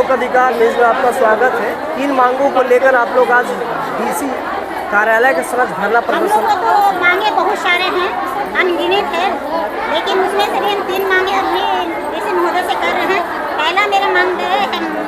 लोक अधिकार न्यूज़ में आपका स्वागत है। 3 मांगों को लेकर आप लोग आज डीसी कार्यालय के समक्ष धरना प्रदर्शन। हम लोगों को तो मांगे बहुत सारे हैं, अनगिनत है, लेकिन उसमें से भी हम 3 मांगे अपने डीसी महोदय से कर रहे हैं। पहला मेरा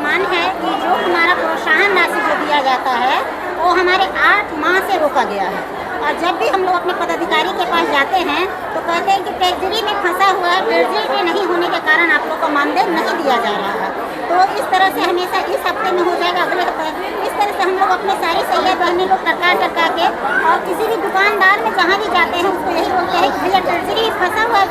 मान है कि जो हमारा प्रोत्साहन राशि जो दिया जाता है वो हमारे 8 माह से रोका गया है। और जब भी हम लोग अपने पदाधिकारी के पास जाते हैं तो कहते हैं कि ट्रेजरी में फंसा हुआ है, ट्रेजरी में नहीं होने के कारण आप लोग को मानदेय नहीं दिया जा रहा है। तो इस तरह से हमेशा इस हफ्ते में हो जाएगा, अगले हफ्ते इस तरह से हम लोग अपने सारी सैया बहनें लोग टरका के और किसी भी दुकानदार में जहाँ भी जाते हैं उसको यही बोलते हैं कि भैया ट्रेजरी फंसा हुआ है,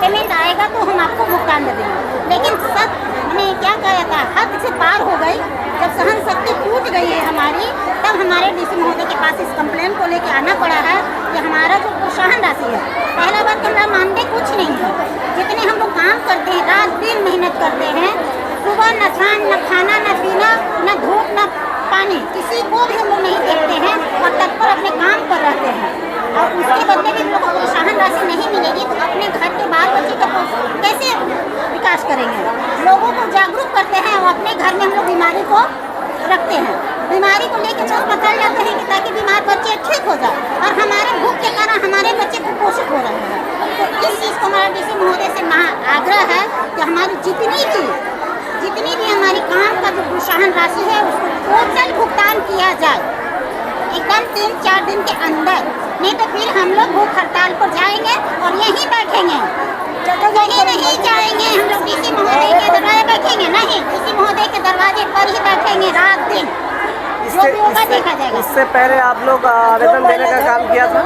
पेमेंट आएगा तो हम आपको भुगतान दे देंगे। लेकिन सब मैंने क्या कहा जाता है, हद से पार हो गई। जब सहन शक्ति टूट गई है हमारी, तब हमारे डीसी महोदय के पास इस कंप्लेन को लेकर आना पड़ा है कि हमारा जो प्रोत्साहन राशि है, पहला बात तो हमारा मानदेय कुछ नहीं है। जितने हम लोग काम करते हैं, रात दिन मेहनत करते हैं, सुबह न खाना न पीना न धूप न पानी, किसी को भी हम लोग नहीं देखते हैं और तत्पर अपने काम पर रहते हैं। और उसके बदले भी हम लोग को प्रोत्साहन राशि नहीं मिलेगी तो अपने घर के बाल बच्चे का कैसे विकास करेंगे। लोगों को जागरूक करते हैं और अपने घर में हम लोग बीमारी को रखते हैं, बीमारी को लेकर अस्पताल जाते हैं कि ताकि बीमार बच्चे ठीक हो जाए, और हमारे भूख के कारण हमारे बच्चे कुपोषित हो रहे हैं। तो इस चीज़ को हमारा डीसी महोदय से आग्रह है कि हमारी जितनी भी हमारी काम का जो प्रोत्साहन राशि है उसको टोटल भुगतान किया जाए एकदम 3-4 दिन के अंदर, नहीं तो फिर हम लोग भूख हड़ताल पर जाएंगे और यहीं बैठेंगे, कहीं नहीं जाएंगे। हम लोग डीसी महोदय के दरवाजे बैठेंगे नहीं, डीसी महोदय के दरवाजे पर ही बैठेंगे रात दिन, जो भी होगा देखा जाएगा। इससे पहले आप लोग आवेदन देने का काम किया था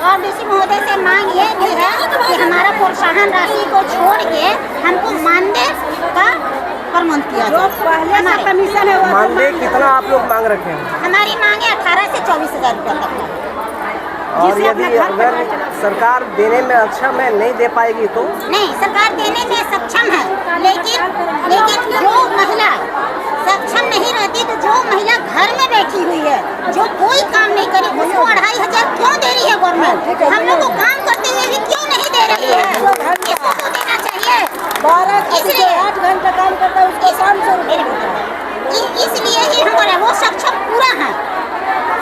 और डीसी महोदय से मांग ये भी है कि हमारा प्रोत्साहन राशि को छोड़ के हमको मानदेय का प्रबंध किया जाए। कमीशन है मानदेय कितना आप लोग मांग रखे हैं? हमारी मांगे 18 से 24 हज़ार रुपये तक है। और यदि अगर सरकार देने में सक्षम है, नहीं दे पाएगी तो? नहीं, सरकार देने में सक्षम है, लेकिन जो महिला सक्षम नहीं रहती तो जो महिला घर में बैठी हुई है, जो कोई काम नहीं करे, उसको 2500 क्यों दे रही है गवर्नमेंट? हम लोग को काम करते हुए भी क्यों नहीं दे रही है? इसको तो देना चाहिए। 8 घंटा काम करता है उसको 500 रुपये। इसलिए ही हमारा वो सक्षम पूरा है,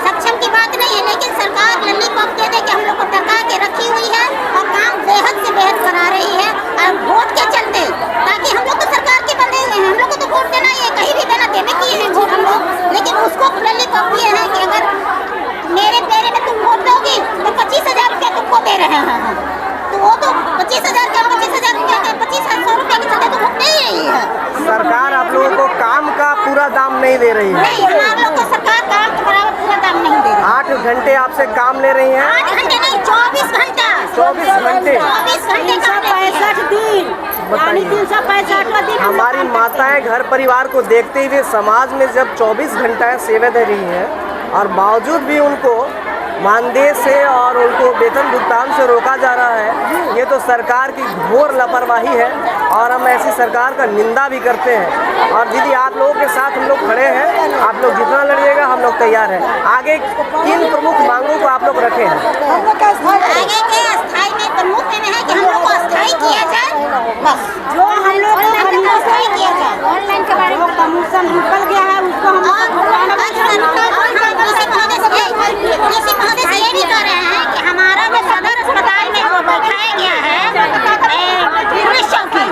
सक्षम की बात नहीं है, लेकिन सरकार लॉलीपॉप दे दे के हम लोग को टका के रखी हुई है और काम बेहद से बेहद करा रही है। और वोट के चलते, ताकि हम लोग तो सरकार के बंदे हुए हैं, हम लोग को तो वोट देना ही है, कहीं भी देना देने की है वोट हम लोग, लेकिन उसको लॉलीपॉप दिए हैं कि अगर मेरे पेरे में तुम वोट दोगी तो 25,000 रुपया तुमको दे रहे हैं हम। तो वो तो 25,000 रुपया के 25,000 रुपया के चलते तो वोट नहीं रही है। सरकार आप लोगों को काम का पूरा दाम नहीं दे रही है? नहीं, हम लोग को सरकार काम के बराबर पूरा दाम नहीं दे रही। 8 घंटे आपसे काम ले रही हैं? 8 घंटे नहीं, 24 घंटा। 24 घंटे 365 दिन, बताइए। 365 दिन। हमारी माताएं घर परिवार को देखते हुए समाज में जब 24 घंटा सेवा दे रही हैं और बावजूद भी उनको मानदेय से और उनको वेतन भुगतान से रोका जा रहा है, ये तो सरकार की घोर लापरवाही है और हम ऐसी सरकार का निंदा भी करते हैं। और दीदी, आप लोगों के साथ हम लोग खड़े हैं, आप लोग जितना लड़िएगा हम लोग तैयार हैं। आगे 3 प्रमुख मांगों को आप लोग रखे हैं। आगे के अस्थाई में प्रमुख में है कि हम लोग को अस्थाई किया जाए, बस जो हम लोग को अस्थाई किया जाए। ऑनलाइन के बारे में कमीशन निकल गया है, उसको हम डीसी महोदय से ये भी कह रहे हैं कि हमारा जो सदर अस्पताल में जो बैठाया गया है पुलिस चौकी,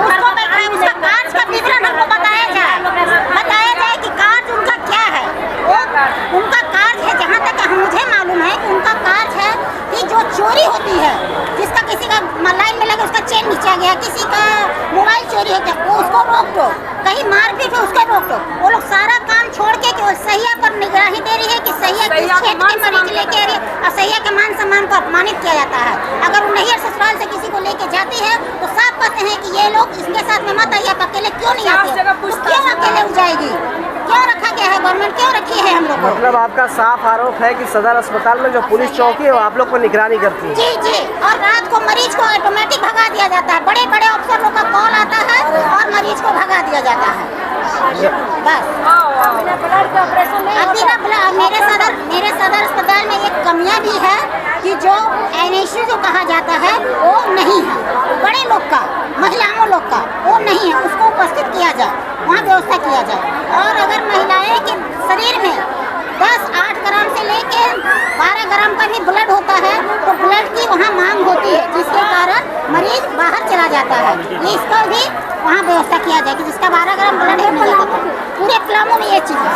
उसको बैठाया, उसका कार्य का विवरण हमको बताया जाए कि कार्य उनका क्या है। वो उनका कार्य है, जहाँ तक मुझे मालूम है कि उनका कार्य है कि जो चोरी होती है, जिसका किसी का लाइन में लगे उसका चेन नीचा गया, किसी का मोबाइल चोरी हो गया, वो उसको रोक दो, कहीं मारपीट है उसको रोक दो। वो लोग सारा काम छोड़ के केवल सहिया पर निगरानी दे रही है कि सहिया किस क्षेत्र के मरीज लेके आ रही है, और सहिया के मान सम्मान को अपमानित किया जाता है। अगर वो नहीं ससुराल से किसी को लेके जाती है तो साफ कहते हैं कि ये लोग इसके साथ में मत आइए, आप अकेले क्यों नहीं आते, क्यों अकेले हो जाएगी, क्यों रखा गया है, गवर्नमेंट क्यों रखी है हम लोग को? मतलब आपका साफ आरोप है कि सदर अस्पताल में जो पुलिस चौकी है वो आप लोग को निगरानी करती है? जी, और रात को मरीज को ऑटोमेटिक भगा दिया जाता है, बड़े बड़े अफसर लोग का कॉल आता है और मरीज को भगा दिया जाता है, बस। मेरे सदर अस्पताल में एक कमियां भी है कि जो NICU जो कहा जाता है वो नहीं है। लोग का, महिलाओं लोग का वो नहीं है, उसको उपस्थित किया जाए, वहाँ व्यवस्था किया जाए। और अगर महिलाएं के शरीर में 10-8 ग्राम से लेके 12 ग्राम का भी ब्लड होता है तो ब्लड की वहाँ मांग होती है, जिसके कारण मरीज बाहर चला जाता है। ये इसका भी वहाँ व्यवस्था किया जाए कि जिसका 12 ग्राम ब्लड है पूरे पलामू में ये चीज़ है।